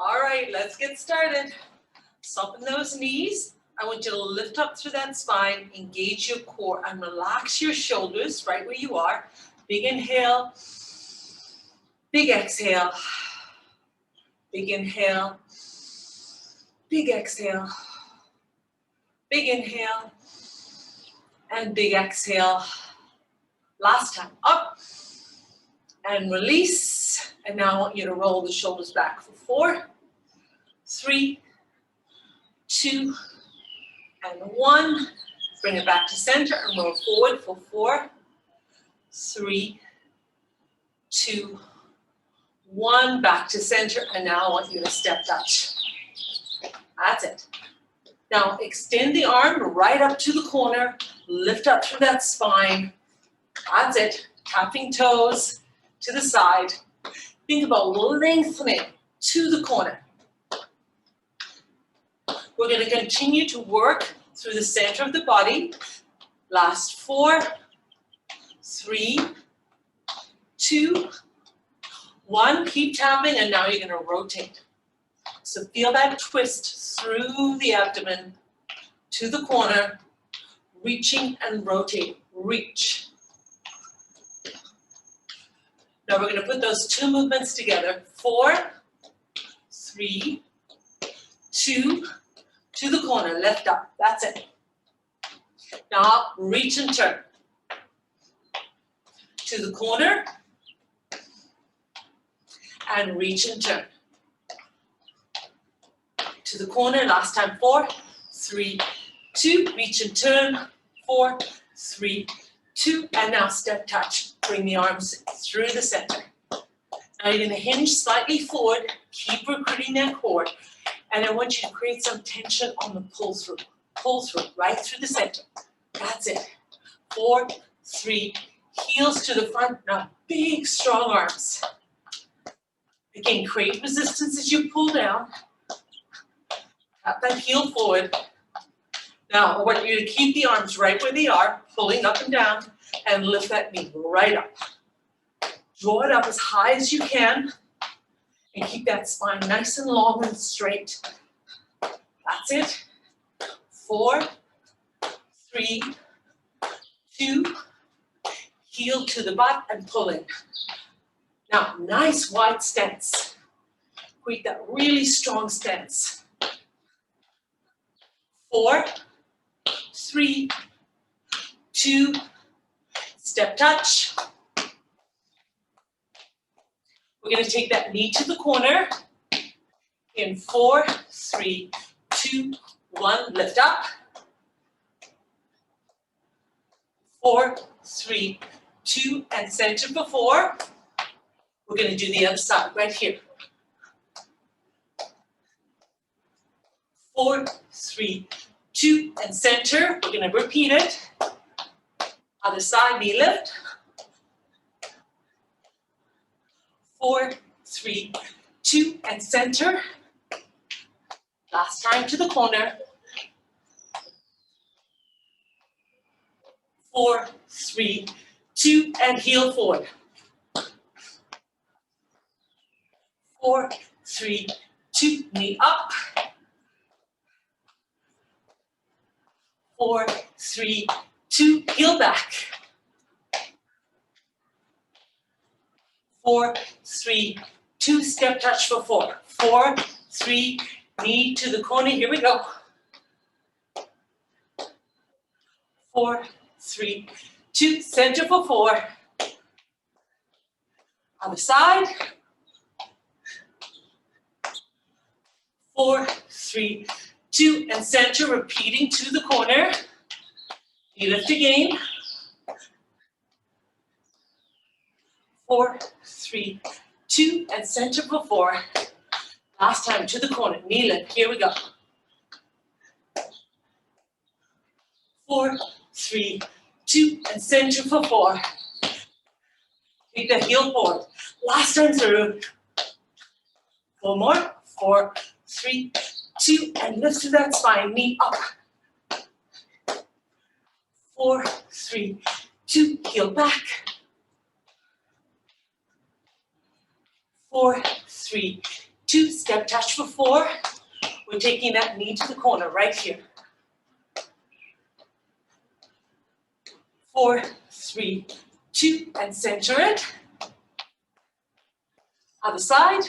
All right, let's get started. Soften those knees. I want you to lift up through that spine, engage your core, and relax your shoulders right where you are. Big inhale, big exhale, big inhale, big exhale, big inhale, and big exhale. Last time, up and release. And now I want you to roll the shoulders back for 4, 3, 2, and 1. Bring it back to center and roll forward for 4, 3, 2, 1. Back to center. And now I want you to step touch. That's it. Now extend the arm right up to the corner. Lift up through that spine. That's it. Tapping toes to the side. Think about lengthening to the corner. We're going to continue to work through the center of the body. Last 4, 3, 2, 1. Keep tapping, and now you're going to rotate. So feel that twist through the abdomen to the corner, reaching and rotating. Reach. Now we're going to put those two movements together. 4, 3, 2, to the corner, lift up. That's it. Now reach and turn. To the corner. And reach and turn. To the corner, last time. 4, 3, 2, reach and turn. 4, 3, 2, and now step touch. Bring the arms through the center. Now you're going to hinge slightly forward. Keep recruiting that core. And I want you to create some tension on the pull through. Pull through, right through the center. That's it. 4, 3, heels to the front. Now big, strong arms. Again, create resistance as you pull down. Tap that heel forward. Now I want you to keep the arms right where they are, pulling up and down, and lift that knee right up. Draw it up as high as you can. And keep that spine nice and long and straight. That's it. 4, 3, 2, heel to the butt and pull in. Now, nice wide stance. Create that really strong stance. 4, 3, 2, step touch. We're going to take that knee to the corner. In 4, 3, 2, 1, lift up. 4, 3, 2, and center for 4. We're going to do the other side right here. 4, 3, 2, and center. We're going to repeat it. Other side, knee lift. 4, 3, 2, and center. Last time to the corner. 4, 3, 2, and heel forward. 4, 3, 2, knee up. 4, 3, 2, heel back. 4, 3, 2, step touch for 4. 4, 3, knee to the corner. Here we go. 4, 3, 2, center for 4. Other side. 4, 3, 2, and center, repeating to the corner. You lift again. 4, 3, 2, and center for 4. Last time to the corner, knee lift. Here we go. 4, 3, 2, and center for 4. Take the heel forward. Last time through. 4 more. 4, 3, 2, and lift to that spine, knee up. 4, 3, 2, heel back. 4, 3, 2, step touch for 4. We're taking that knee to the corner right here. 4, 3, 2, and center it. Other side.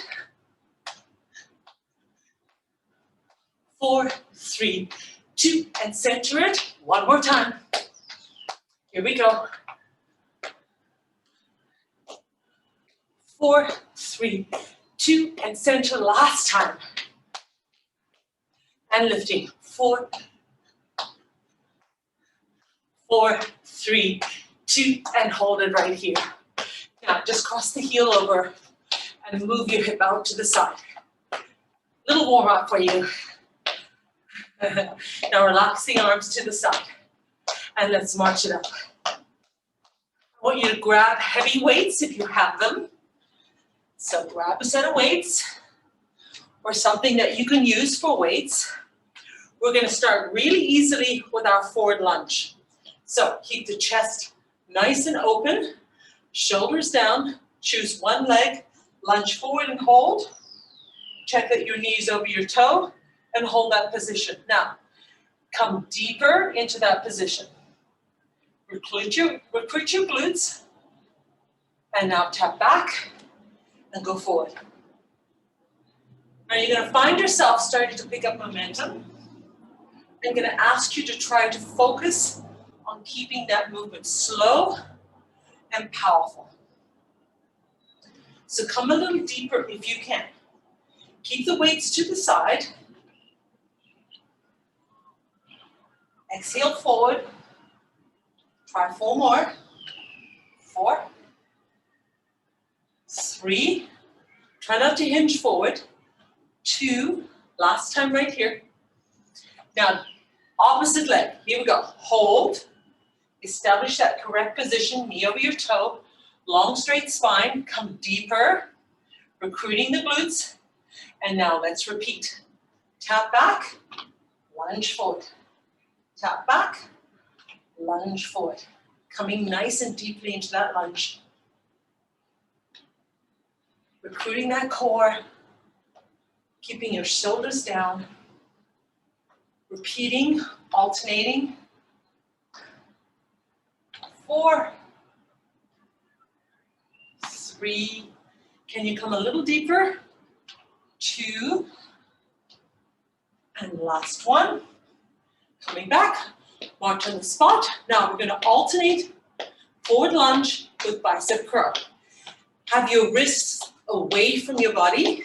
4, 3, 2, and center it. One more time. Here we go. 4, 3, 2, and center last time. And lifting. 4, 4, 3, 2, and hold it right here. Now just cross the heel over and move your hip out to the side. Little warm up for you. Now relax the arms to the side and let's march it up. I want you to grab heavy weights if you have them. So grab a set of weights or something that you can use for weights. We're going to start really easily with our forward lunge. So keep the chest nice and open, shoulders down, choose one leg, lunge forward and hold. Check that your knee is over your toe and hold that position. Now, come deeper into that position. Recruit your glutes. And now tap back and go forward. Now you're going to find yourself starting to pick up momentum. I'm going to ask you to try to focus on keeping that movement slow and powerful. So come a little deeper if you can. Keep the weights to the side. Exhale forward. Try 4 more. 4, 3. Try not to hinge forward. 2. Last time right here. Now, opposite leg. Here we go. Hold. Establish that correct position. Knee over your toe. Long straight spine. Come deeper. Recruiting the glutes. And now let's repeat. Tap back. Lunge forward. Tap back. Lunge forward. Coming nice and deeply into that lunge. Recruiting that core. Keeping your shoulders down. Repeating, alternating. 4, 3. Can you come a little deeper? 2. And last one. Coming back. March on the spot. Now we're going to alternate forward lunge with bicep curl. Have your wrists away from your body.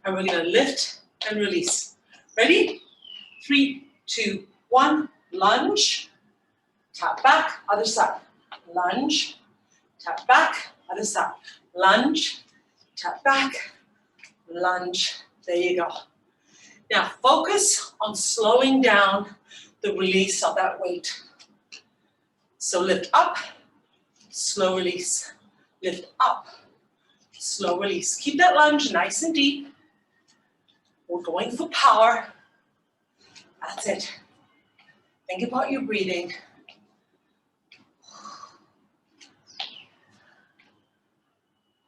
And we're going to lift and release. Ready? 3, 2, 1. Lunge. Tap back. Other side. Lunge. Tap back. Other side. Lunge. Tap back. Lunge. There you go. Now focus on slowing down the release of that weight. So lift up, slow release. Lift up, slow release. Keep that lunge nice and deep. We're going for power. That's it. Think about your breathing.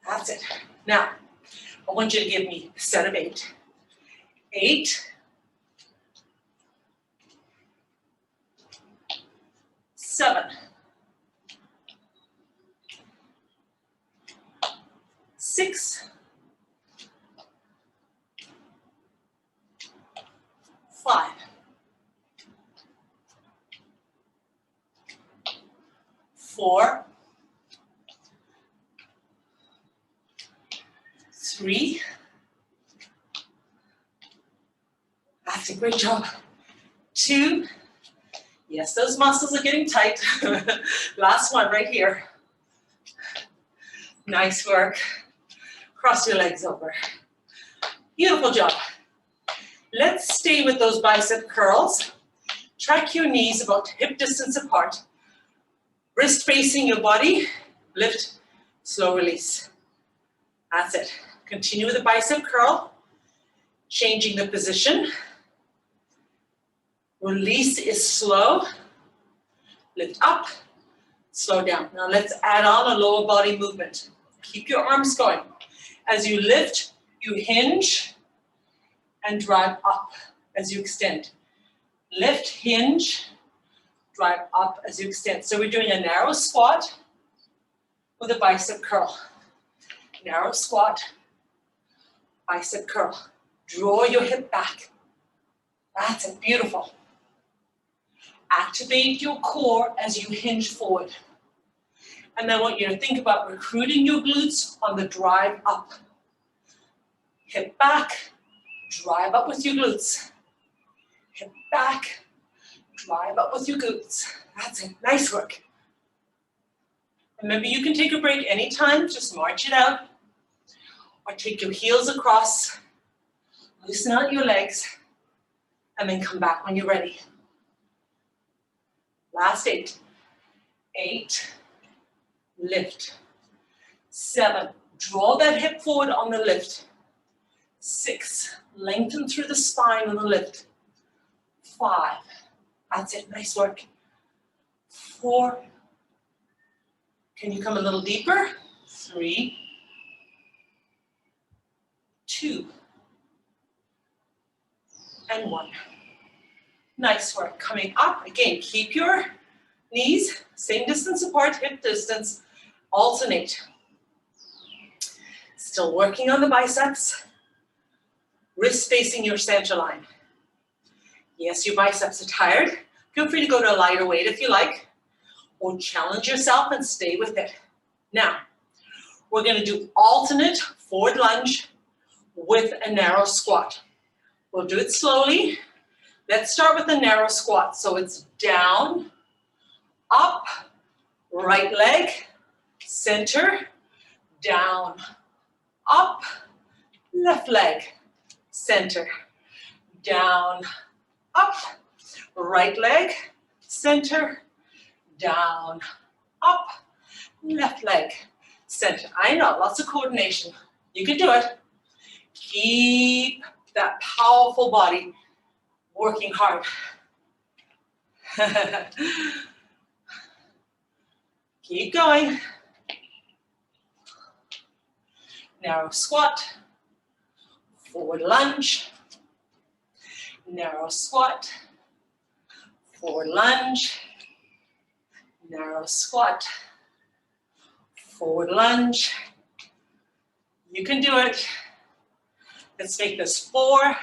That's it. Now, I want you to give me a set of 8. 8. 7. 6. 5. 4. 3. That's a great job. 2. Yes, those muscles are getting tight. Last one right here. Nice work. Cross your legs over. Beautiful job. Let's stay with those bicep curls. Track your knees about hip distance apart. Wrist facing your body. Lift, slow release. That's it. Continue with the bicep curl. Changing the position. Release is slow. Lift up, slow down. Now let's add on a lower body movement. Keep your arms going. As you lift You hinge and drive up as you extend. Lift, hinge, drive up as you extend. So we're doing a narrow squat with a bicep curl. Narrow squat, bicep curl. Draw your hip back. That's it, beautiful. Activate your core as you hinge forward. And I want you to think about recruiting your glutes on the drive up. Hip back, drive up with your glutes. Hip back, drive up with your glutes. That's it, nice work. Remember, you can take a break anytime, just march it out. Or take your heels across, loosen out your legs, and then come back when you're ready. Last 8. 8, lift. 7, draw that hip forward on the lift. 6, lengthen through the spine on the lift. 5, that's it, nice work. 4, can you come a little deeper? 3, 2, and 1. Nice work. Coming up, again, keep your knees same distance apart, hip distance, alternate. Still working on the biceps. Wrists facing your center line. Yes, your biceps are tired. Feel free to go to a lighter weight if you like, or challenge yourself and stay with it. Now, we're going to do alternate forward lunge with a narrow squat. We'll do it slowly. Let's start with a narrow squat. So it's down, up, right leg, center, down, up, left leg, center, down, up, right leg, center, down, up, left leg, center. I know, lots of coordination. You can do it. Keep that powerful body working hard. Keep going. Narrow squat, forward lunge, narrow squat, forward lunge, narrow squat, forward lunge. You can do it. Let's make this 4,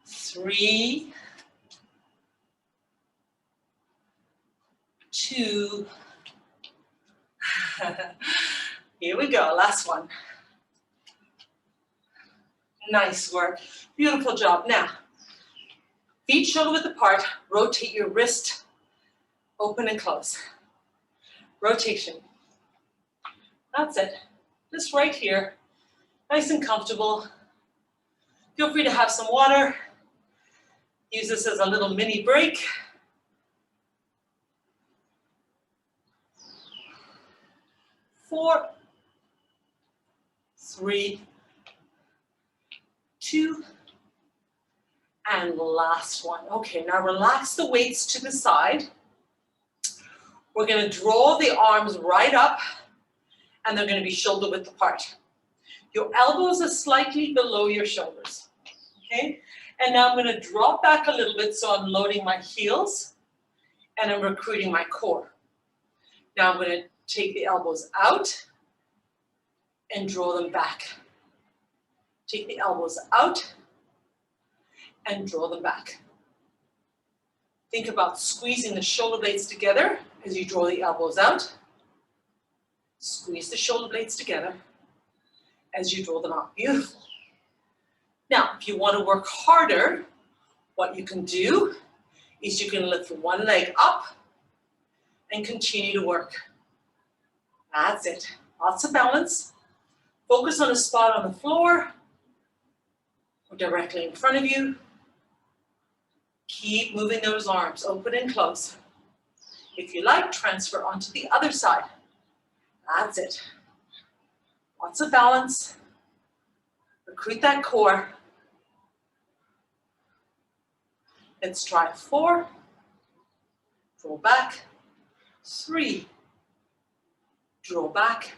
3, 2. Here we go, last one. Nice work, beautiful job. Now, feet shoulder width apart, rotate your wrist, open and close. Rotation. That's it, just right here, nice and comfortable. Feel free to have some water. Use this as a little mini break. Four, 3, 2, and last one. Okay, now relax the weights to the side. We're going to draw the arms right up, and they're going to be shoulder width apart. Your elbows are slightly below your shoulders, okay? And now I'm going to drop back a little bit, so I'm loading my heels, and I'm recruiting my core. Now I'm going to take the elbows out and draw them back. Take the elbows out and draw them back. Think about squeezing the shoulder blades together as you draw the elbows out. Squeeze the shoulder blades together as you draw them out. Beautiful. Now, if you want to work harder, what you can do is you can lift one leg up and continue to work. That's it. Lots of balance. Focus on a spot on the floor or directly in front of you. Keep moving those arms, open and close. If you like, transfer onto the other side. That's it. Lots of balance. Recruit that core. Let's try 4. Draw back. 3. Draw back.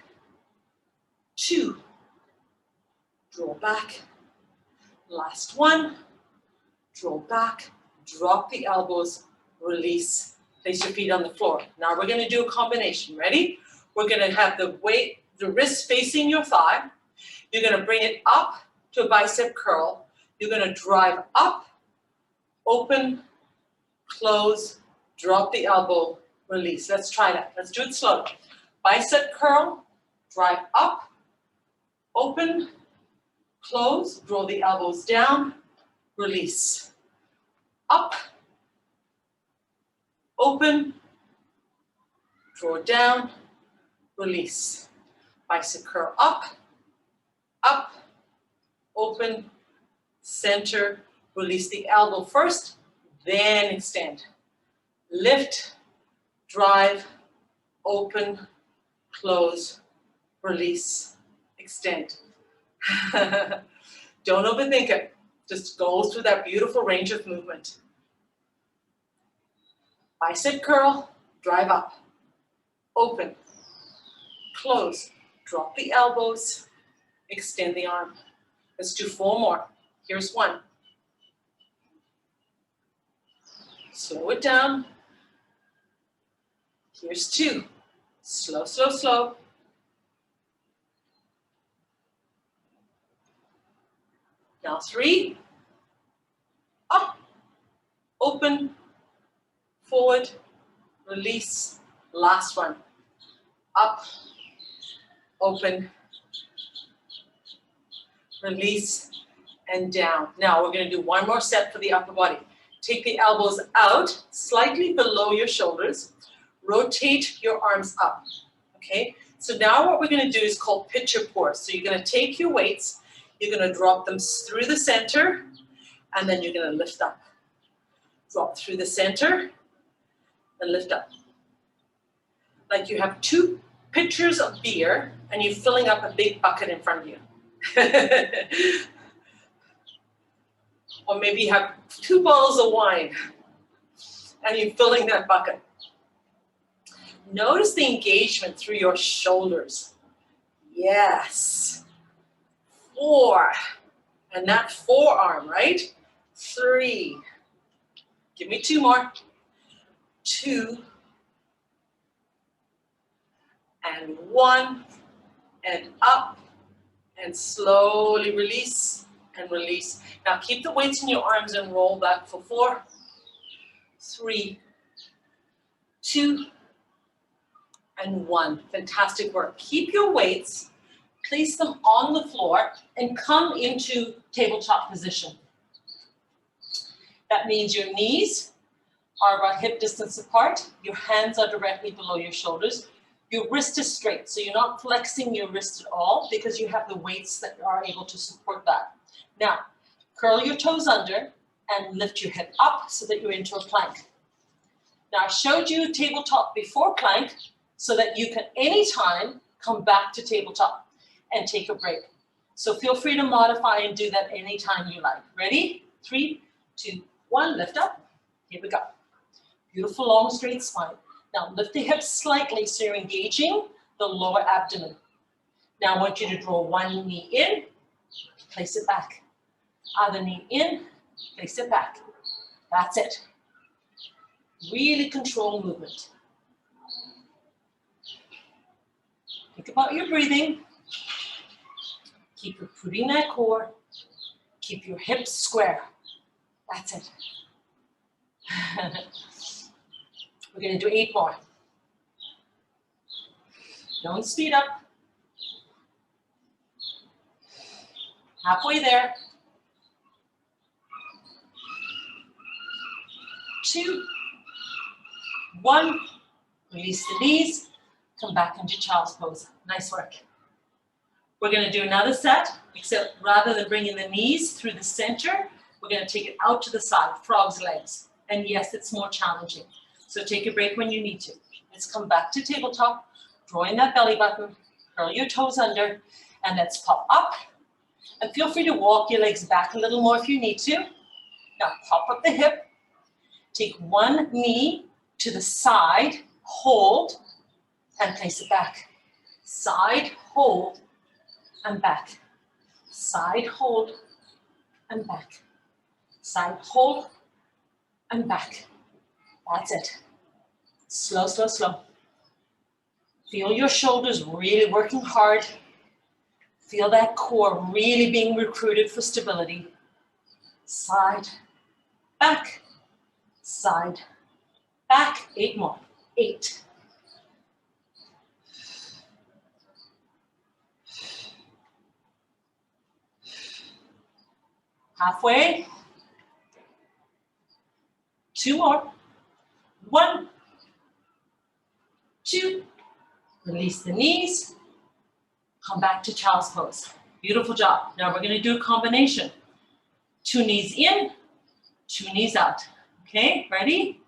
2. Draw back. Last one. Draw back. Drop the elbows. Release. Place your feet on the floor. Now we're going to do a combination. Ready? We're going to have the wrist facing your thigh. You're going to bring it up to a bicep curl. You're going to drive up, open, close, drop the elbow, release. Let's try that. Let's do it slowly. Bicep curl, drive up, open, close, draw the elbows down, release. Up, open, draw down, release. Bicep curl up, open, center, release the elbow first, then extend. Lift, drive, open, close, release, extend. Don't overthink it. Just go through that beautiful range of movement. Bicep curl, drive up, open, close, drop the elbows, extend the arm. Let's do 4 more. Here's 1. Slow it down. Here's 2. Slow, slow, slow. Now 3. Up, open, forward, release. Last one. Up, open, release, and down. Now we're going to do 1 more set for the upper body. Take the elbows out, slightly below your shoulders. Rotate your arms up, okay? So now what we're going to do is called picture pose. So you're going to take your weights, you're going to drop them through the center, and then you're going to lift up. Drop through the center, and lift up. Like you have 2 pitchers of beer, and you're filling up a big bucket in front of you. Or maybe you have 2 bottles of wine, and you're filling that bucket. Notice the engagement through your shoulders. Yes. 4. And that forearm, right? 3. Give me 2 more. 2. And 1. And up. And slowly release and release. Now keep the weights in your arms and roll back for 4, 3, 2, and 1. Fantastic work. Keep your weights, place them on the floor, and come into tabletop position. That means your knees are about hip distance apart, your hands are directly below your shoulders, your wrist is straight, so you're not flexing your wrist at all because you have the weights that are able to support that. Now, curl your toes under and lift your hip up so that you're into a plank. Now, I showed you tabletop before plank so that you can anytime come back to tabletop and take a break. So feel free to modify and do that anytime you like. Ready? 3, 2, 1, lift up. Here we go. Beautiful long straight spine. Now lift the hips slightly so you're engaging the lower abdomen. Now I want you to draw one knee in, place it back. Other knee in, place it back. That's it. Really control movement. Think about your breathing. Keep recruiting that core. Keep your hips square. That's it. We're going to do 8 more. Don't speed up. Halfway there. 2, 1. Release the knees. Come back into child's pose. Nice work. We're going to do another set, except rather than bringing the knees through the center, we're going to take it out to the side, frog's legs. And yes, it's more challenging. So take a break when you need to. Let's come back to tabletop, draw in that belly button, curl your toes under, and let's pop up. And feel free to walk your legs back a little more if you need to. Now pop up the hip, take one knee to the side, hold, and place it back. Side, hold, and back. Side hold and back. Side hold and back. That's it. Slow, slow, slow. Feel your shoulders really working hard. Feel that core really being recruited for stability. Side, back, side, back. 8 more. 8. Halfway. 2 more. 1, 2. Release the knees. Come back to child's pose. Beautiful job. Now we're going to do a combination. 2 knees in, 2 knees out. Okay, ready?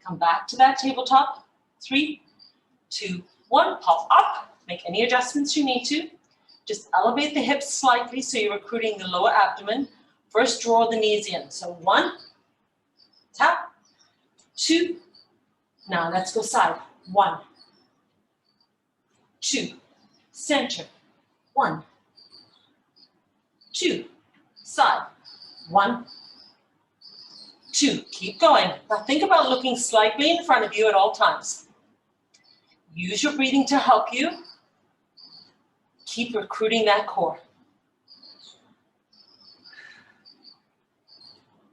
Come back to that tabletop. 3, 2, 1. Pop up. Make any adjustments you need to. Just elevate the hips slightly so you're recruiting the lower abdomen. First, draw the knees in. So 1, tap, 2. Now let's go side. 1, 2, center. 1, 2, side. 1, 2. Keep going. Now think about looking slightly in front of you at all times. Use your breathing to help you. Keep recruiting that core.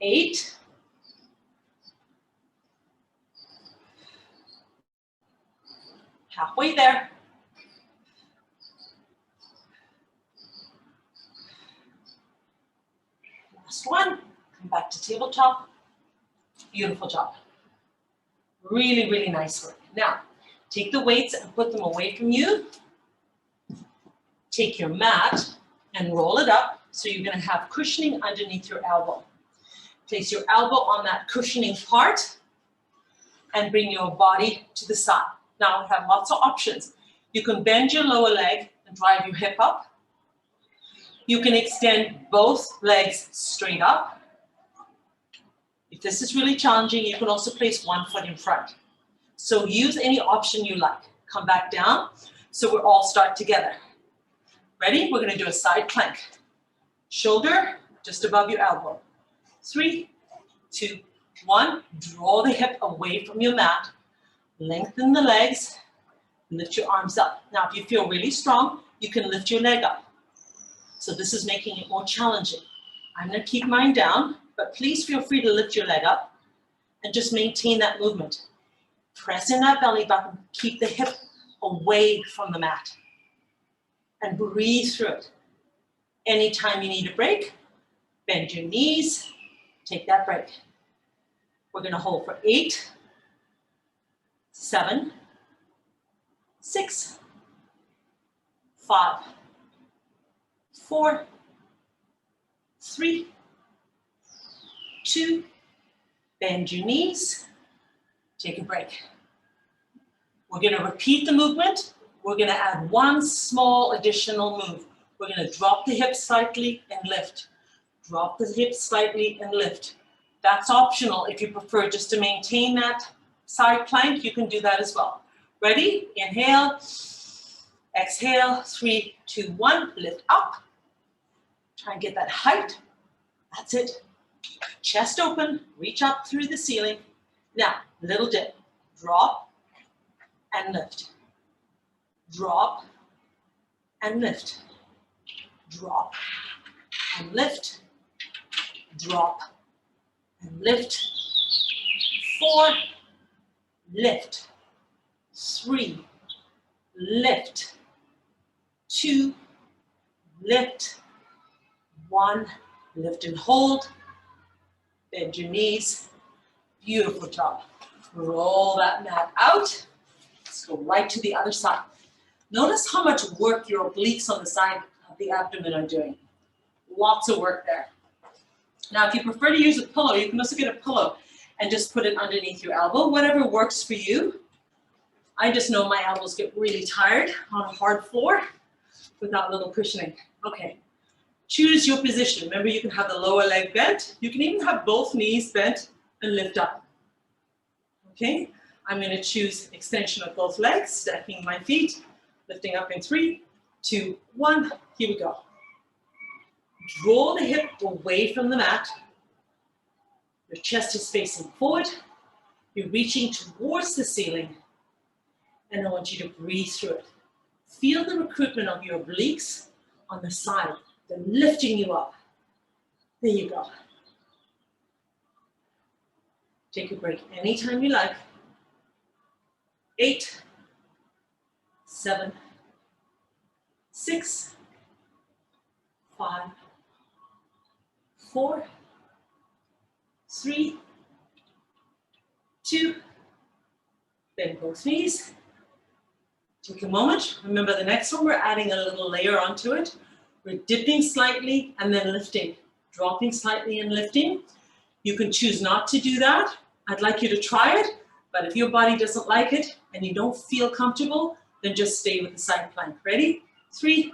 8. Halfway there. Last one. Come back to tabletop. Beautiful job. Really, really nice work. Now, take the weights and put them away from you. Take your mat and roll it up so you're going to have cushioning underneath your elbow. Place your elbow on that cushioning part and bring your body to the side. Now we have lots of options. You can bend your lower leg and drive your hip up. You can extend both legs straight up. If this is really challenging, you can also place one foot in front. So use any option you like. Come back down so we all start together. Ready? We're going to do a side plank. Shoulder just above your elbow. 3, 2, 1. Draw the hip away from your mat. Lengthen the legs. Lift your arms up. Now, if you feel really strong, you can lift your leg up. So this is making it more challenging. I'm going to keep mine down, but please feel free to lift your leg up and just maintain that movement. Press in that belly button. Keep the hip away from the mat. And breathe through it. Anytime you need a break, bend your knees, take that break. We're going to hold for 8, 7, 6, 5, 4, 3, 2, bend your knees, take a break. We're going to repeat the movement. We're going to add one small additional move. We're going to drop the hips slightly and lift. Drop the hips slightly and lift. That's optional. If you prefer just to maintain that side plank, you can do that as well. Ready? Inhale. Exhale. 3, 2, 1. Lift up. Try and get that height. That's it. Chest open. Reach up through the ceiling. Now, little dip. Drop and lift. Drop and lift. Drop and lift. Drop and lift. 4, lift. 3, lift. 2, lift. 1, lift and hold. Bend your knees. Beautiful job. Roll that mat out. Let's go right to the other side. Notice how much work your obliques on the side of the abdomen are doing. Lots of work there. Now, if you prefer to use a pillow, you can also get a pillow and just put it underneath your elbow, whatever works for you. I just know my elbows get really tired on a hard floor without little cushioning. Okay, choose your position. Remember, you can have the lower leg bent. You can even have both knees bent and lift up. Okay, I'm going to choose extension of both legs, stacking my feet, lifting up in 3, 2, 1. Here we go. Draw the hip away from the mat. Your chest is facing forward. You're reaching towards the ceiling. And I want you to breathe through it. Feel the recruitment of your obliques on the side. They're lifting you up. There you go. Take a break anytime you like. 8, 7, 6, 5, 4, 3, 2, bend both knees. Take a moment. Remember the next one, we're adding a little layer onto it. We're dipping slightly and then lifting, dropping slightly and lifting. You can choose not to do that. I'd like you to try it, but if your body doesn't like it and you don't feel comfortable, then just stay with the side plank. Ready? 3,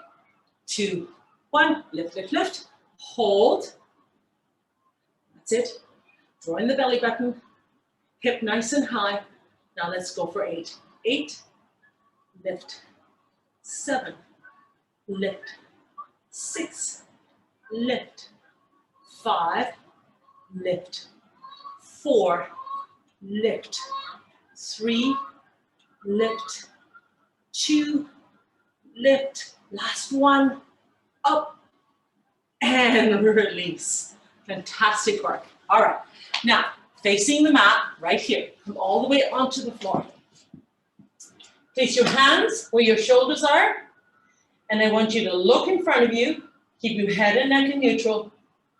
2, 1. Lift, lift, lift. Hold. That's it. Drawing the belly button. Hip nice and high. Now let's go for 8. 8. Lift. 7. Lift. 6. Lift. 5. Lift. 4. Lift. 3. Lift. 2. Lift. Last one. Up. And release. Fantastic work. All right. Now, facing the mat right here. Come all the way onto the floor. Place your hands where your shoulders are. And I want you to look in front of you. Keep your head and neck in neutral.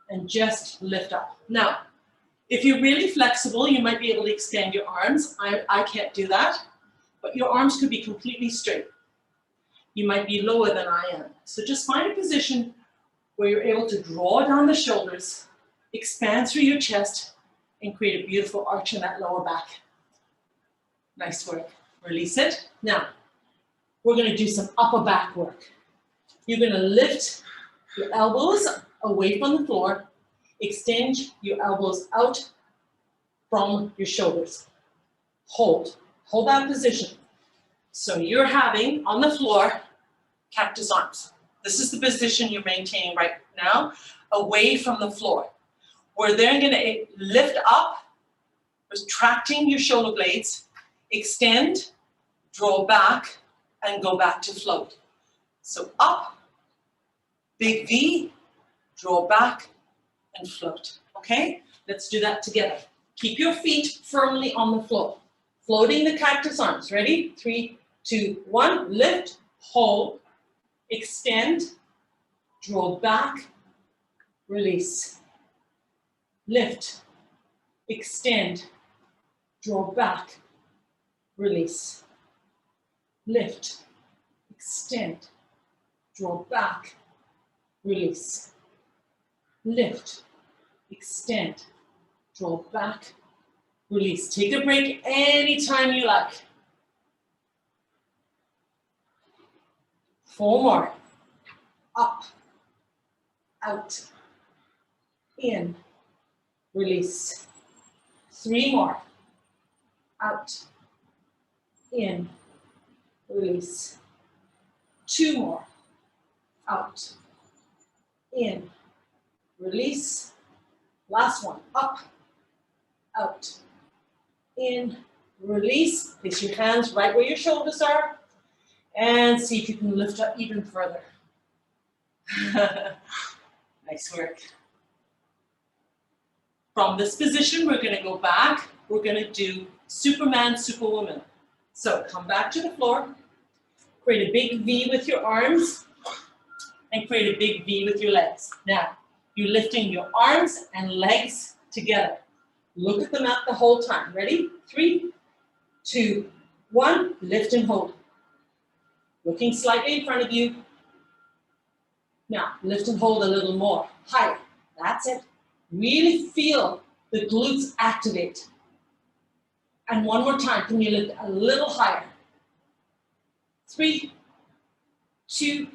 And just lift up. Now, if you're really flexible, you might be able to extend your arms. I can't do that. But your arms could be completely straight. You might be lower than I am. So just find a position where you're able to draw down the shoulders, expand through your chest, and create a beautiful arch in that lower back. Nice work. Release it. Now, we're going to do some upper back work. You're going to lift your elbows away from the floor, extend your elbows out from your shoulders. Hold. Hold that position. So you're having, on the floor, cactus arms. This is the position you're maintaining right now, away from the floor. We're then going to lift up, retracting your shoulder blades, extend, draw back, and go back to float. So up, big V, draw back, and float. Okay? Let's do that together. Keep your feet firmly on the floor. Floating the cactus arms. Ready? 3, 2, 1. Lift, hold, extend, draw back, release. Lift, extend, draw back, release. Lift, extend, draw back, release. Lift, extend, draw back, release. Take a break anytime you like. 4 more. Up, out, in, release. 3 more. Out, in, release. 2 more. Out, in, release. Last one. Up, out, in, release. Place your hands right where your shoulders are. And see if you can lift up even further. Nice work. From this position, we're going to go back. We're going to do Superman, Superwoman. So come back to the floor. Create a big V with your arms. And create a big V with your legs. Now, you're lifting your arms and legs together. Look at the mat the whole time. Ready? 3, 2, 1. Lift and hold. Looking slightly in front of you. Now, lift and hold a little more. Higher. That's it. Really feel the glutes activate. And one more time. Can you lift a little higher? 3, 2,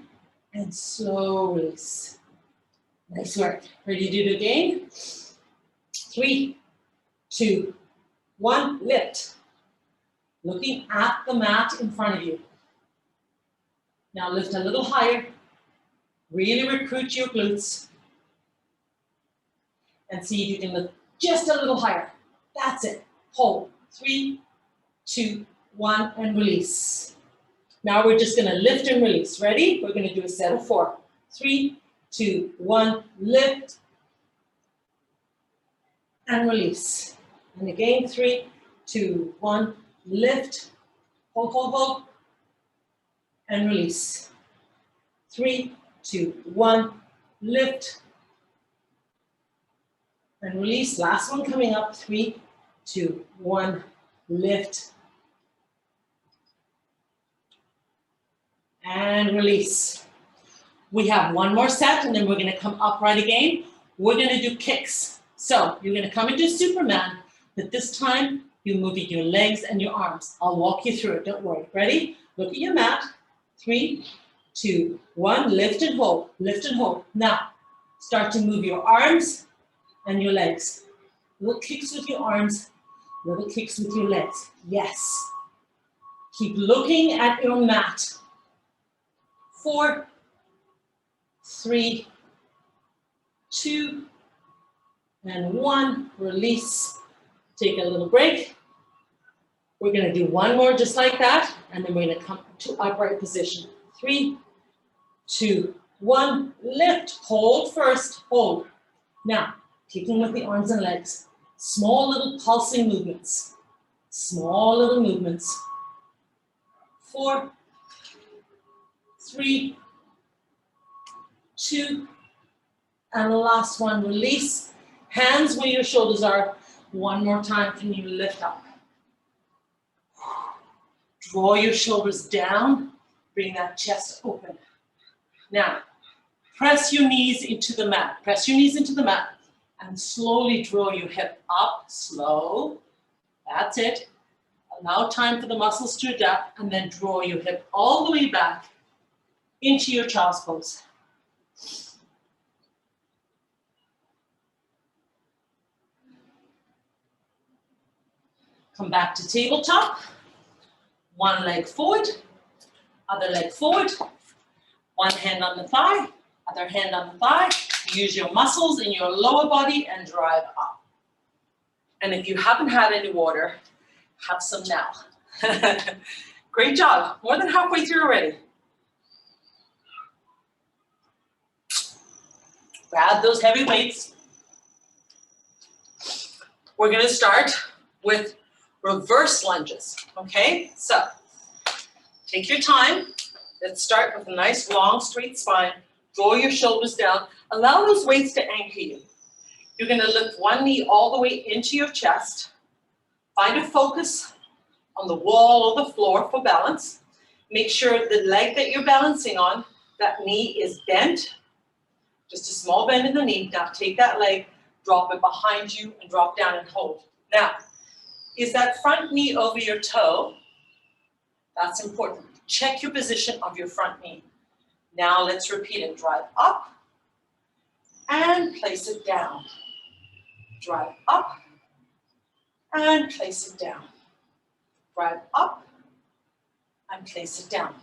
and slow release. Nice work. Ready to do it again? 3, 2, 1. Lift. Looking at the mat in front of you. Now lift a little higher. Really recruit your glutes. And see if you can lift just a little higher. That's it. Hold. 3, 2, 1, and release. Now we're just gonna lift and release. Ready? We're gonna do a set of 4. 3, 2, 1, lift and release. And again, 3, 2, 1, lift, hold, hold, hold, and release. 3, 2, 1, lift and release. Last one coming up. 3, 2, 1, lift and release. We have one more set and then we're gonna come upright again. We're gonna do kicks. So you're gonna come into Superman, but this time you're moving your legs and your arms. I'll walk you through it, don't worry. Ready? Look at your mat. 3, 2, 1, lift and hold, lift and hold. Now, start to move your arms and your legs. Little kicks with your arms, little kicks with your legs. Yes. Keep looking at your mat. 4, 3, 2, and 1. Release. Take a little break. We're going to do one more just like that, and then we're going to come to upright position. 3, 2, 1. Lift. Hold first. Hold. Now, kicking with the arms and legs. Small little pulsing movements. Small little movements. 4, 3, 2, and the last one, release. Hands where your shoulders are. One more time, can you lift up? Draw your shoulders down, bring that chest open. Now, press your knees into the mat. Press your knees into the mat and slowly draw your hip up, slow. That's it. Allow time for the muscles to adapt and then draw your hip all the way back into your child's pose. Come back to tabletop. One leg forward, other leg forward. One hand on the thigh, other hand on the thigh. Use your muscles in your lower body and drive up. And if you haven't had any water, have some now. Great job. More than halfway through already. Grab those heavy weights. We're going to start with reverse lunges, okay? So, take your time. Let's start with a nice long straight spine. Draw your shoulders down. Allow those weights to anchor you. You're gonna lift one knee all the way into your chest. Find a focus on the wall or the floor for balance. Make sure the leg that you're balancing on, that knee is bent. Just a small bend in the knee. Now take that leg, drop it behind you and drop down and hold. Now, is that front knee over your toe? That's important. Check your position of your front knee. Now let's repeat it. Drive up and place it down. Drive up and place it down. Drive up and place it down.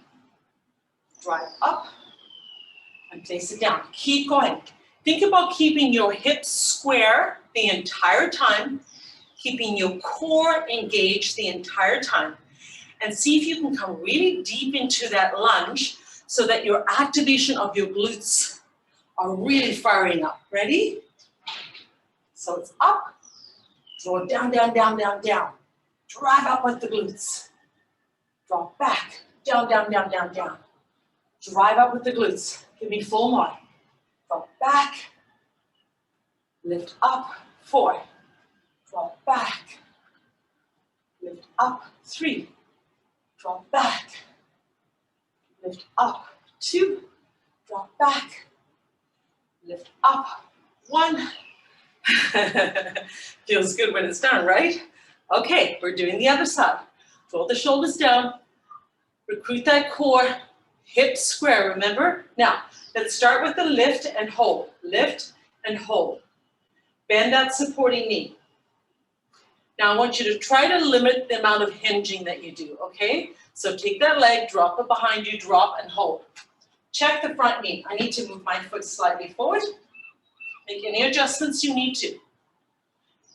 Drive up and place it down. Keep going. Think about keeping your hips square the entire time, keeping your core engaged the entire time, and see if you can come really deep into that lunge so that your activation of your glutes are really firing up. Ready? So it's up, draw down, down, down, down, down. Drive up with the glutes. Drop back, down, down, down, down, down. Drive up with the glutes. Give me 4 more. Drop back, lift up, 4. Drop back, lift up, 3. Drop back, lift up, 2. Drop back, lift up, 1. Feels good when it's done, right? Okay, we're doing the other side. Draw the shoulders down, recruit that core, hips square, remember? Now, let's start with the lift and hold. Lift and hold. Bend that supporting knee. Now I want you to try to limit the amount of hinging that you do, okay? So take that leg, drop it behind you, drop and hold. Check the front knee. I need to move my foot slightly forward. Make any adjustments you need to.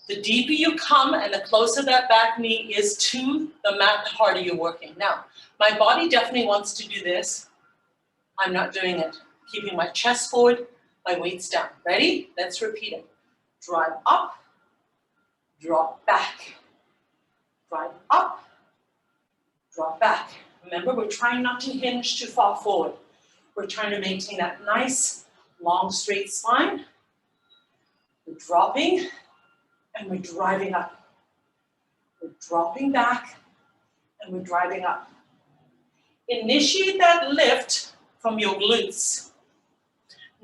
The deeper you come and the closer that back knee is to the mat, the harder you're working. Now, my body definitely wants to do this. I'm not doing it. Keeping my chest forward, my weight's down. Ready? Let's repeat it. Drive up, drop back. Drive up, drop back. Remember, we're trying not to hinge too far forward. We're trying to maintain that nice, long, straight spine. We're dropping, and we're driving up. We're dropping back, and we're driving up. Initiate that lift from your glutes.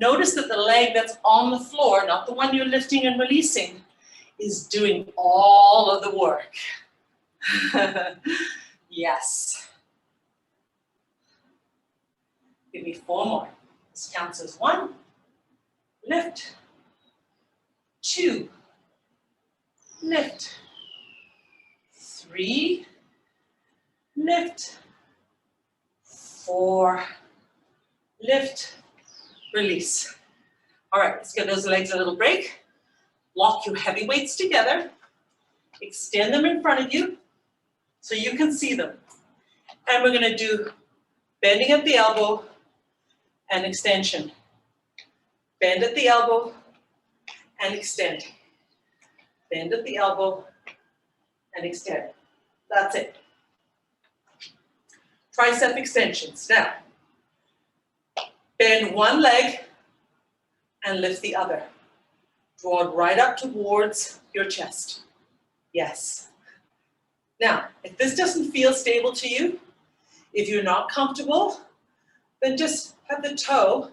Notice that the leg that's on the floor, not the one you're lifting and releasing, is doing all of the work. Yes. Give me 4 more. This counts as 1. Lift. 2. Lift. 3. Lift. 4. Lift. Release. All right, let's give those legs a little break. Lock your heavy weights together. Extend them in front of you so you can see them. And we're going to do bending at the elbow and extension. Bend at the elbow and extend. Bend at the elbow and extend. That's it. Tricep extensions. Now, bend one leg and lift the other. Draw it right up towards your chest. Yes. Now, if this doesn't feel stable to you, if you're not comfortable, then just have the toe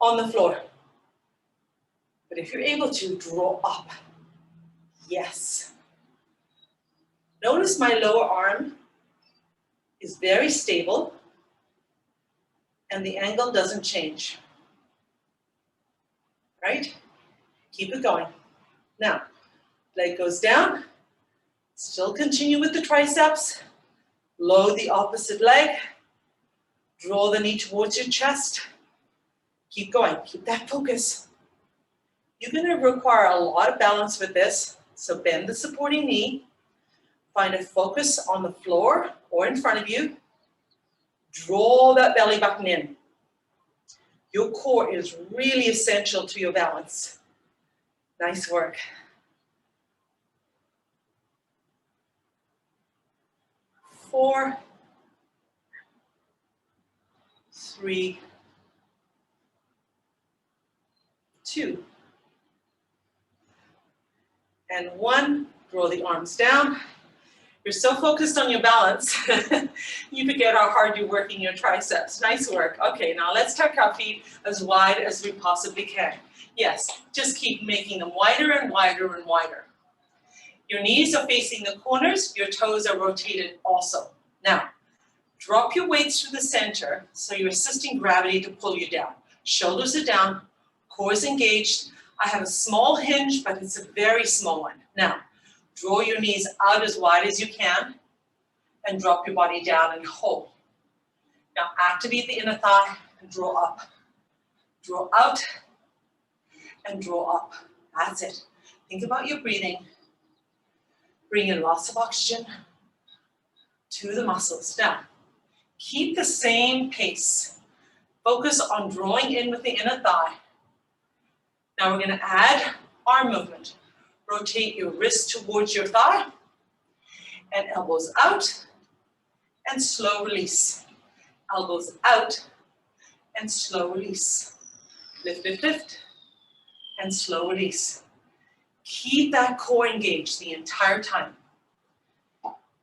on the floor. But if you're able to, draw up. Yes. Notice my lower arm is very stable and the angle doesn't change. Right? Keep it going. Now, leg goes down. Still continue with the triceps. Load the opposite leg. Draw the knee towards your chest. Keep going. Keep that focus. You're going to require a lot of balance with this. So bend the supporting knee. Find a focus on the floor or in front of you. Draw that belly button in. Your core is really essential to your balance. Nice work. 4, 3, 2, and 1. Draw the arms down. You're so focused on your balance, you forget how hard you're working your triceps. Nice work. Okay, now let's tuck our feet as wide as we possibly can. Yes, just keep making them wider and wider and wider. Your knees are facing the corners, your toes are rotated also. Now, drop your weights to the center so you're assisting gravity to pull you down. Shoulders are down, core is engaged. I have a small hinge, but it's a very small one. Now, draw your knees out as wide as you can and drop your body down and hold. Now, activate the inner thigh and draw up. Draw out and draw up. That's it. Think about your breathing. Bring in lots of oxygen to the muscles. Now, keep the same pace. Focus on drawing in with the inner thigh. Now we're going to add arm movement. Rotate your wrist towards your thigh and elbows out and slow release. Elbows out and slow release. Lift, lift, lift and slow release. Keep that core engaged the entire time.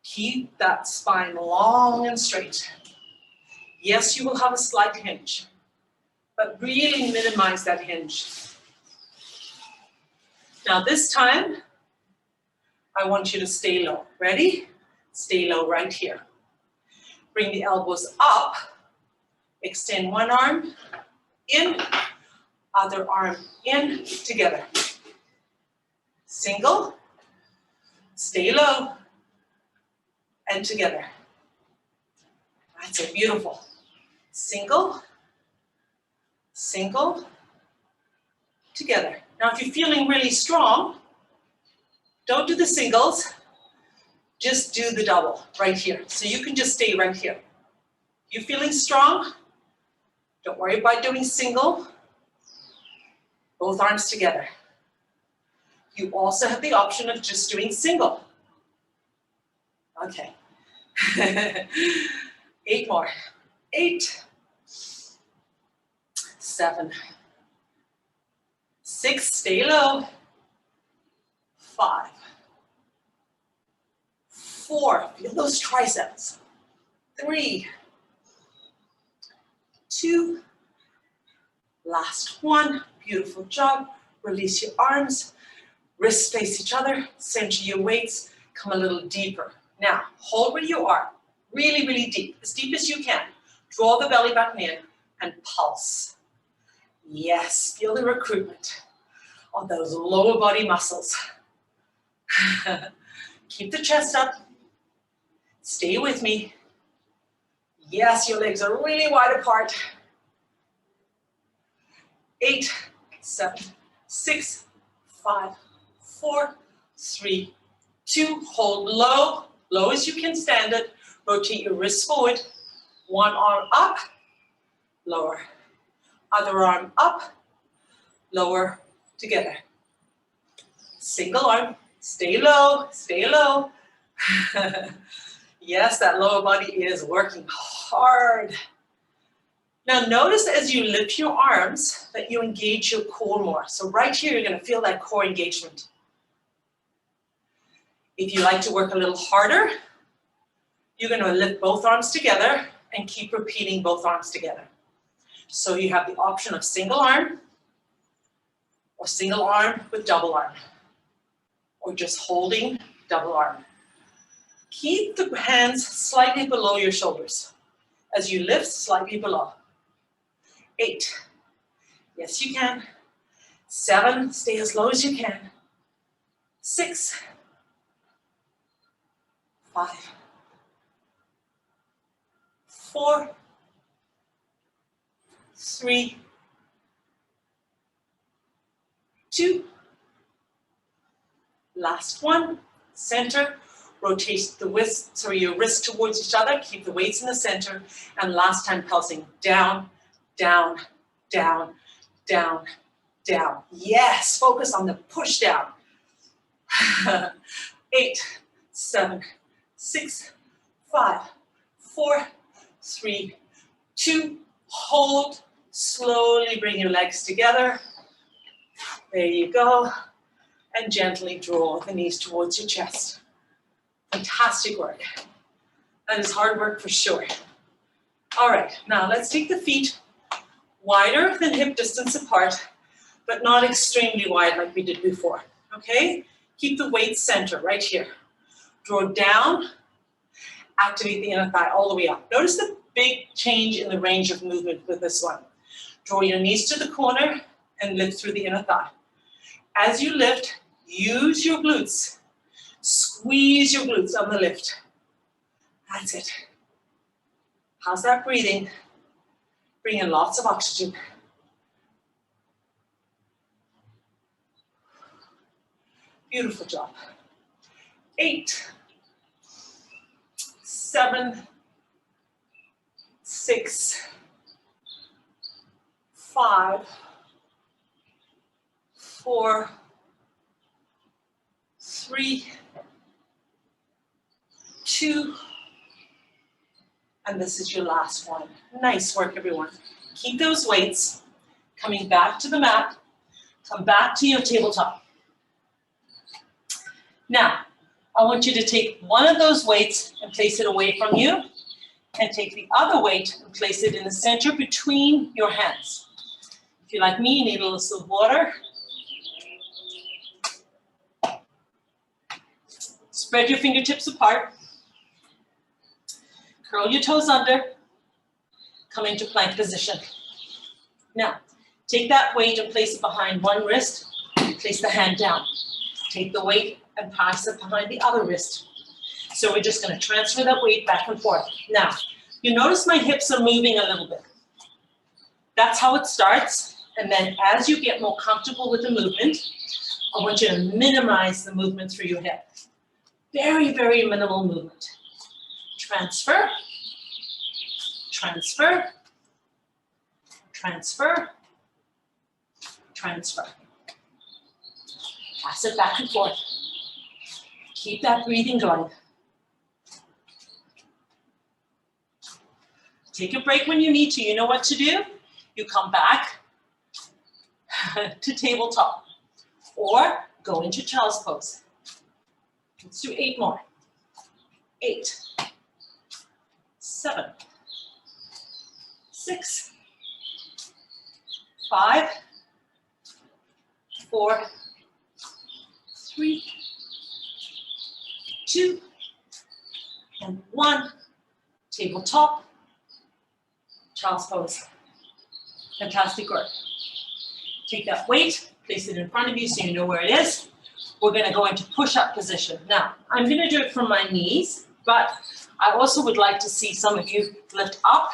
Keep that spine long and straight. Yes, you will have a slight hinge, but really minimize that hinge. Now this time, I want you to stay low. Ready? Stay low right here. Bring the elbows up. Extend one arm in, other arm in, together. Single, Stay low. And together. That's it, beautiful. Single, single, together. Now if you're feeling really strong, don't do the singles, just do the double right here. So you can just stay right here. You feeling strong? Don't worry about doing single. Both arms together. You also have the option of just doing single. Okay. 8 more. 8, 7, 6, stay low. 5, 4, feel those triceps. 3, 2, last one. Beautiful job. Release your arms. Wrists face each other. Center your weights. Come a little deeper. Now, hold where you are. Really, really deep. As deep as you can. Draw the belly button in and pulse. Yes, feel the recruitment of those lower body muscles. Keep the chest up. Stay with me. Yes, your legs are really wide apart. 8, 7, 6, 5, 4, 3, 2. Hold low, low as you can stand it. Rotate your wrists forward. One arm up, lower. Other arm up, lower, together. Single arm, stay low, stay low. Yes, that lower body is working hard. Now notice as you lift your arms that you engage your core more. So right here, you're gonna feel that core engagement. If you like to work a little harder, you're gonna lift both arms together and keep repeating both arms together. So you have the option of single arm or single arm with double arm or just holding double arm. Keep the hands slightly below your shoulders as you lift slightly below. 8, yes you can. 7, stay as low as you can. 6, 5, 4, 3, 2, last one, center, rotate the your wrists towards each other, keep the weights in the center, and last time pulsing down, down, down, down, down. Yes, focus on the push down. 8, 7, 6, 5, 4, 3, 2, hold, slowly bring your legs together. There you go. And gently draw the knees towards your chest. Fantastic work. That is hard work for sure. All right, now let's take the feet wider than hip distance apart, but not extremely wide like we did before, okay? Keep the weight center right here. Draw down, activate the inner thigh all the way up. Notice the big change in the range of movement with this one. Draw your knees to the corner and lift through the inner thigh. As you lift, use your glutes. Squeeze your glutes on the lift. That's it. How's that breathing? Bring in lots of oxygen. Beautiful job. 8, 7, 6, 5, 4, 3, 2, and this is your last one. Nice work, everyone. Keep those weights coming back to the mat. Come back to your tabletop. Now, I want you to take one of those weights and place it away from you, and take the other weight and place it in the center between your hands. If you're like me, you need a little of water. Spread your fingertips apart. Curl your toes under. Come into plank position. Now, take that weight and place it behind one wrist. Place the hand down. Take the weight and pass it behind the other wrist. So we're just going to transfer that weight back and forth. Now, you notice my hips are moving a little bit. That's how it starts. And then as you get more comfortable with the movement, I want you to minimize the movement through your hip. Very, very minimal movement. Transfer, transfer, transfer, transfer. Pass it back and forth. Keep that breathing going. Take a break when you need to. You know what to do? You come back to tabletop or go into child's pose. Let's do 8 more. 8, 7, 6, 5, 4, 3, 2, and 1. Tabletop, child's pose. Fantastic work. Take that weight, place it in front of you so you know where it is. We're going to go into push-up position. Now, I'm going to do it from my knees, but I also would like to see some of you lift up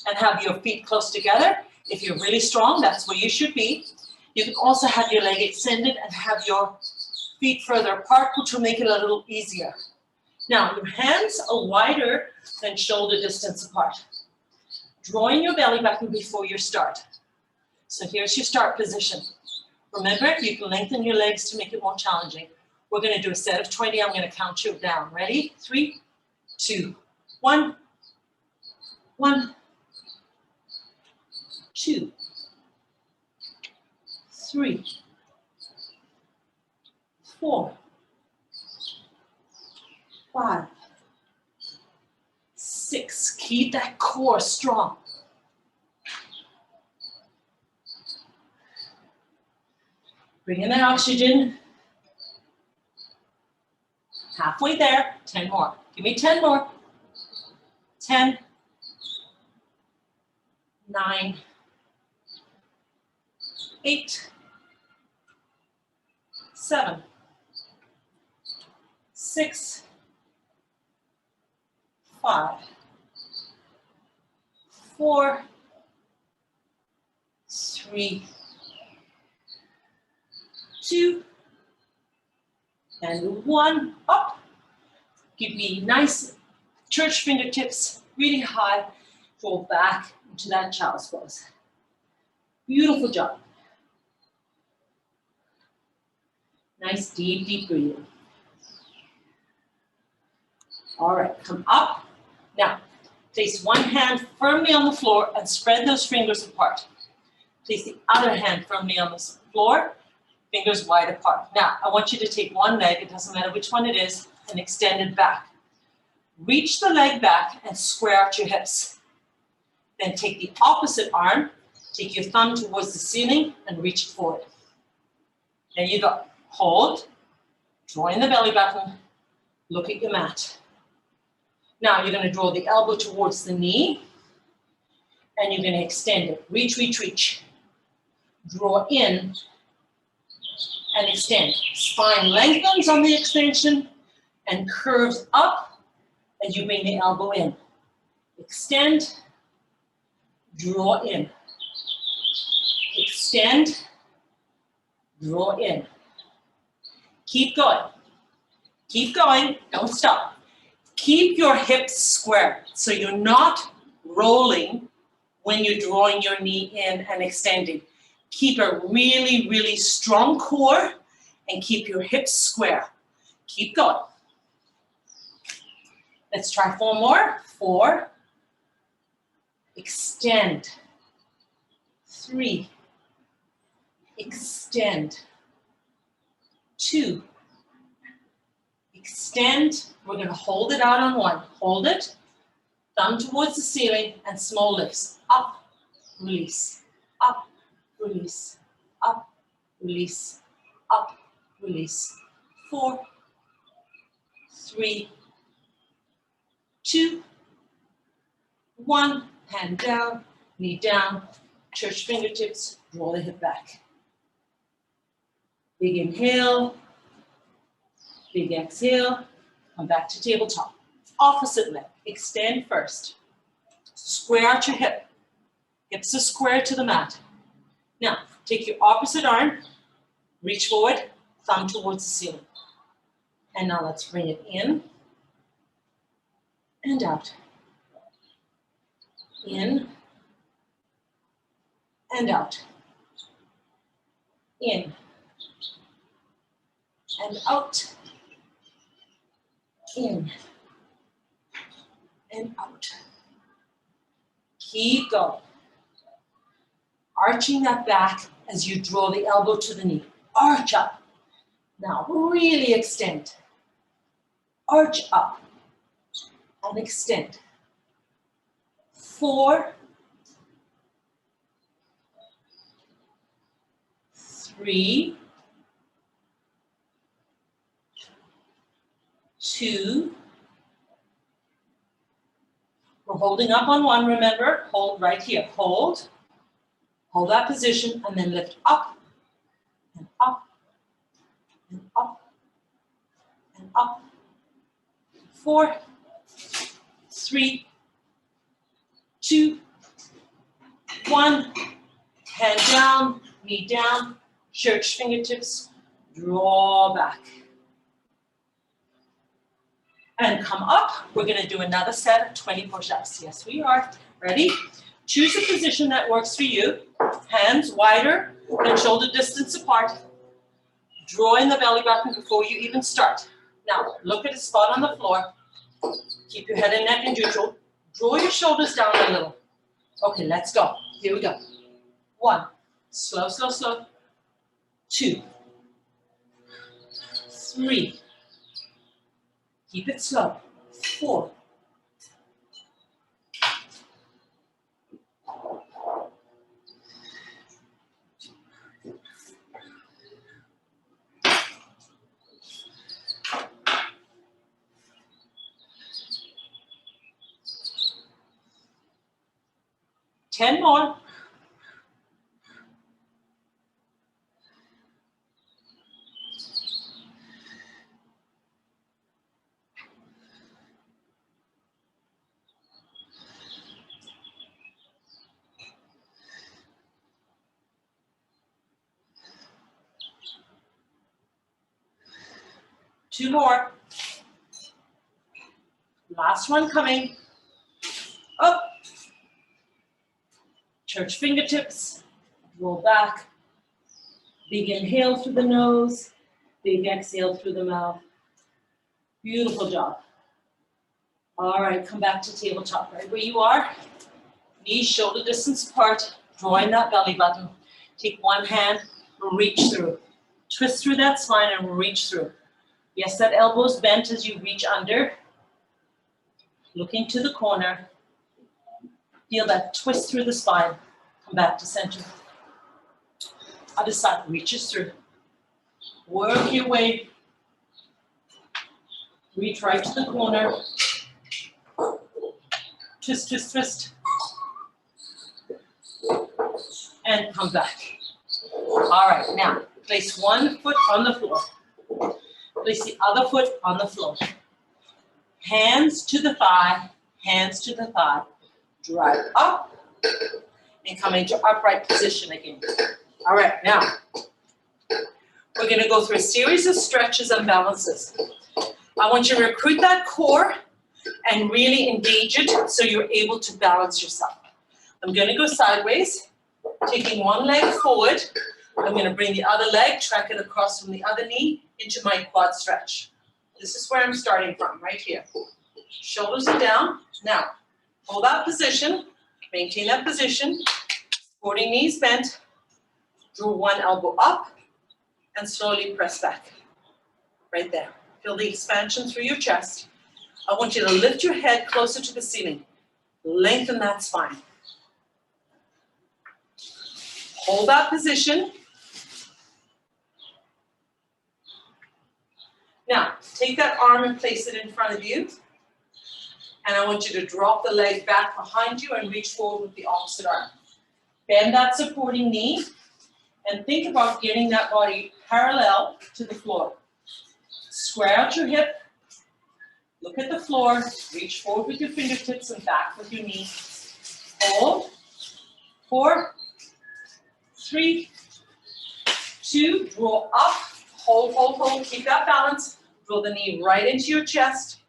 and have your feet close together. If you're really strong, that's where you should be. You can also have your leg extended and have your feet further apart, which will make it a little easier. Now, your hands are wider than shoulder distance apart. Drawing your belly button before you start. So here's your start position. Remember, you can lengthen your legs to make it more challenging. We're going to do a set of 20. I'm going to count you down. Ready? 3, 2, 1. 1, 2, 3, 4, 5, 6. Keep that core strong. Bring in that oxygen. Halfway there. 10 more. Give me 10 more. 10, 9, 8, 7, 6, 5, 4, 3, 2, and 1. Up. Give me nice church fingertips, really high. Roll back into that child's pose. Beautiful job. Nice deep, deep breathing. All right, come up. Now, place one hand firmly on the floor and spread those fingers apart. Place the other hand firmly on the floor, fingers wide apart. Now, I want you to take one leg, it doesn't matter which one it is, and extend it back. Reach the leg back and square out your hips. Then take the opposite arm, take your thumb towards the ceiling and reach it forward. There you go. Hold, draw in the belly button, look at your mat. Now you're going to draw the elbow towards the knee and you're going to extend it. Reach, reach, reach. Draw in and extend. Spine lengthens on the extension and curves up as you bring the elbow in. Extend, draw in. Extend, draw in. Keep going. Keep going. Don't stop. Keep your hips square so you're not rolling when you're drawing your knee in and extending. Keep a really, really strong core and keep your hips square. Keep going. Let's try 4 more. 4. Extend. 3. Extend. 2. Extend. We're going to hold it out on 1. Hold it. Thumb towards the ceiling and small lifts. Up, release. Up, release. Up, release. Up, release. 4, 3, 2, 1. Hand down, knee down, church fingertips, draw the hip back. Big inhale. Big exhale, come back to tabletop. Opposite leg, extend first. Square out your hip. Hips are square to the mat. Now, take your opposite arm, reach forward, thumb towards the ceiling. And now let's bring it in and out. In and out. In and out. In and out. Keep going. Arching that back as you draw the elbow to the knee. Arch up. Now really extend. Arch up and extend. 4, 3, 2. We're holding up on 1, remember, hold right here, hold that position, and then lift up, and up, and up, and up. 4, 3, 2, 1, hand down, knee down, church fingertips, draw back. And come up. We're going to do another set of 20 push-ups. Yes, we are. Ready? Choose a position that works for you. Hands wider than shoulder distance apart. Draw in the belly button before you even start. Now, look at a spot on the floor. Keep your head and neck in neutral. Draw your shoulders down a little. Okay, let's go. Here we go. 1. Slow, slow, slow. 2. 3. Keep it slow. 4. 10 more. 2 more. Last one coming. Up. Church fingertips. Roll back. Big inhale through the nose. Big exhale through the mouth. Beautiful job. All right, come back to tabletop. Right where you are. Knees shoulder distance apart. Drawing that belly button. Take one hand, reach through. Twist through that spine and reach through. Yes, that elbow's bent as you reach under. Looking to the corner. Feel that twist through the spine. Come back to center. Other side reaches through. Work your way. Reach right to the corner. Twist, twist, twist. And come back. All right, now place one foot on the floor. Place the other foot on the floor. Hands to the thigh, hands to the thigh. Drive up and come into upright position again. All right, now we're going to go through a series of stretches and balances. I want you to recruit that core and really engage it so you're able to balance yourself. I'm going to go sideways, taking one leg forward. I'm going to bring the other leg, track it across from the other knee into my quad stretch. This is where I'm starting from, right here. Shoulders are down. Now, hold that position, maintain that position, supporting knees bent. Draw one elbow up and slowly press back. Right there. Feel the expansion through your chest. I want you to lift your head closer to the ceiling. Lengthen that spine. Hold that position. Now, take that arm and place it in front of you. And I want you to drop the leg back behind you and reach forward with the opposite arm. Bend that supporting knee and think about getting that body parallel to the floor. Square out your hip. Look at the floor. Reach forward with your fingertips and back with your knee. Hold. 4, 3, 2, draw up. Hold, hold, hold. Keep that balance. Draw the knee right into your chest.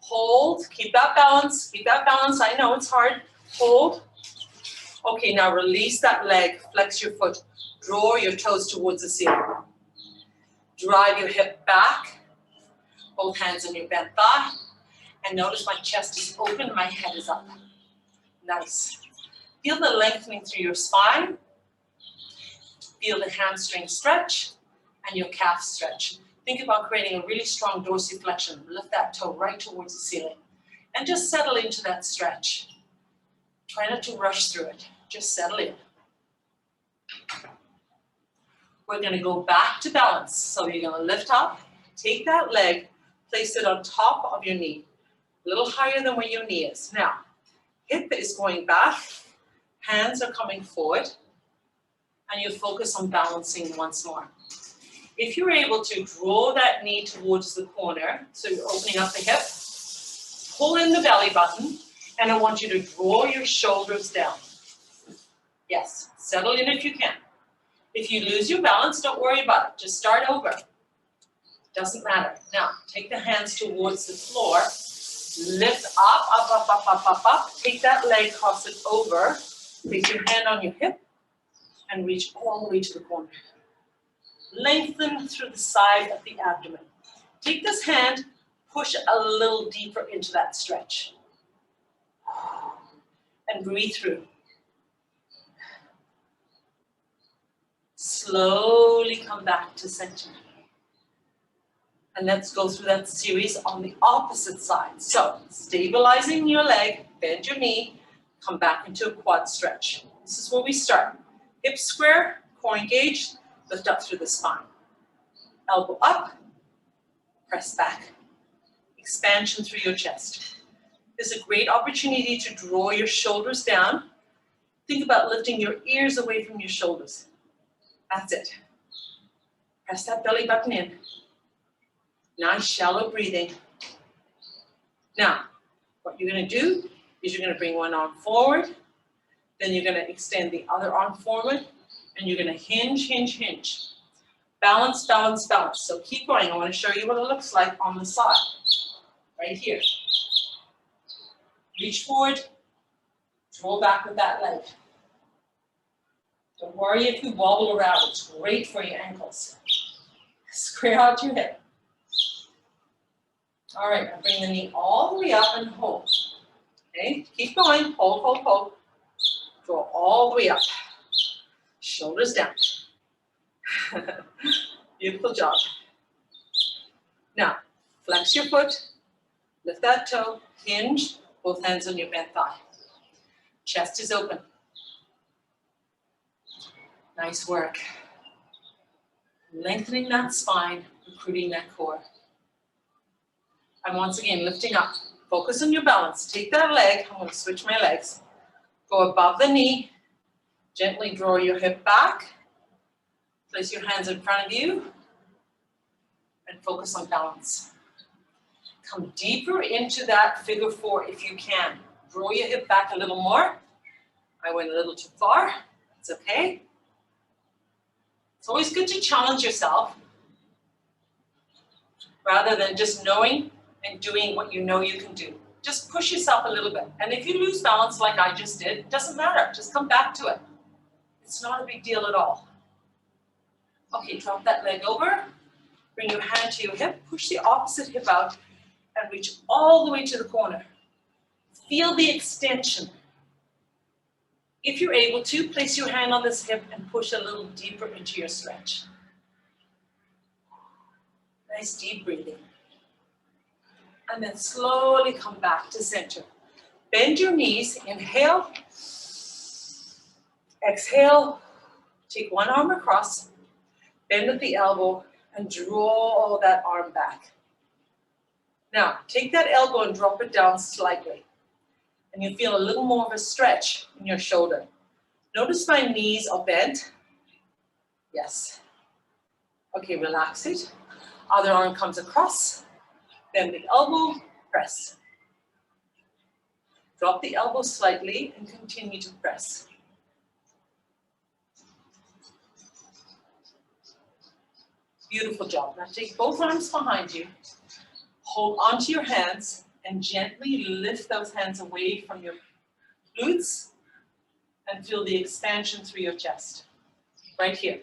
Hold. Keep that balance. Keep that balance. I know it's hard. Hold. Okay, now release that leg. Flex your foot. Draw your toes towards the ceiling. Drive your hip back. Both hands on your bent thigh. And notice my chest is open and my head is up. Nice. Feel the lengthening through your spine. Feel the hamstring stretch and your calf stretch. Think about creating a really strong dorsiflexion. Lift that toe right towards the ceiling. And just settle into that stretch. Try not to rush through it. Just settle in. We're going to go back to balance. So you're going to lift up, take that leg, place it on top of your knee. A little higher than where your knee is. Now, hip is going back, hands are coming forward, and you focus on balancing once more. If you're able to draw that knee towards the corner, so you're opening up the hip, pull in the belly button, and I want you to draw your shoulders down. Yes, settle in if you can. If you lose your balance, don't worry about it. Just start over. Doesn't matter. Now, take the hands towards the floor. Lift up, up, up, up, up, up, up. Take that leg, cross it over. Place your hand on your hip and reach all the way to the corner. Lengthen through the side of the abdomen. Take this hand, push a little deeper into that stretch. And breathe through. Slowly come back to center. And let's go through that series on the opposite side. So, stabilizing your leg, bend your knee, come back into a quad stretch. This is where we start. Hips square, core engaged, lift up through the spine. Elbow up, press back. Expansion through your chest. This is a great opportunity to draw your shoulders down. Think about lifting your ears away from your shoulders. That's it. Press that belly button in. Nice shallow breathing. Now, what you're going to do is you're going to bring one arm forward, then you're going to extend the other arm forward, and you're going to hinge, hinge, hinge. Balance, balance, balance. So keep going. I want to show you what it looks like on the side. Right here. Reach forward, draw back with that leg. Don't worry if you wobble around. It's great for your ankles. Square out your hip. All right, now bring the knee all the way up and hold. Okay, keep going. Hold, hold, hold. Draw all the way up. Shoulders down. Beautiful job. Now, flex your foot. Lift that toe. Hinge. Both hands on your bent thigh. Chest is open. Nice work. Lengthening that spine, recruiting that core. And once again, lifting up. Focus on your balance. Take that leg. I'm going to switch my legs. Go above the knee. Gently draw your hip back. Place your hands in front of you. And focus on balance. Come deeper into that figure four if you can. Draw your hip back a little more. I went a little too far. It's okay. It's always good to challenge yourself rather than just knowing and doing what you know you can do. Just push yourself a little bit. And if you lose balance like I just did, it doesn't matter. Just come back to it. It's not a big deal at all. Okay, drop that leg over. Bring your hand to your hip. Push the opposite hip out and reach all the way to the corner. Feel the extension. If you're able to, place your hand on this hip and push a little deeper into your stretch. Nice deep breathing. And then slowly come back to center. Bend your knees, inhale. Exhale. Take one arm across, bend at the elbow, and draw that arm back. Now, take that elbow and drop it down slightly. And you feel a little more of a stretch in your shoulder. Notice my knees are bent. Yes. Okay, relax it. Other arm comes across, bend the elbow, press. Drop the elbow slightly and continue to press. Beautiful job. Now take both arms behind you. Hold onto your hands and gently lift those hands away from your glutes and feel the expansion through your chest. Right here.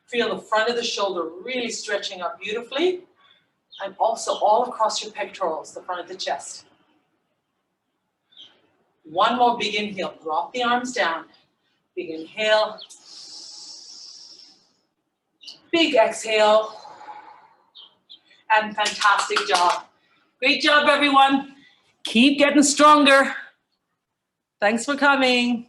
Feel the front of the shoulder really stretching up beautifully, and also all across your pectorals, the front of the chest. One more big inhale. Drop the arms down. Big inhale. Big exhale. And fantastic job. Great job, everyone. Keep getting stronger. Thanks for coming.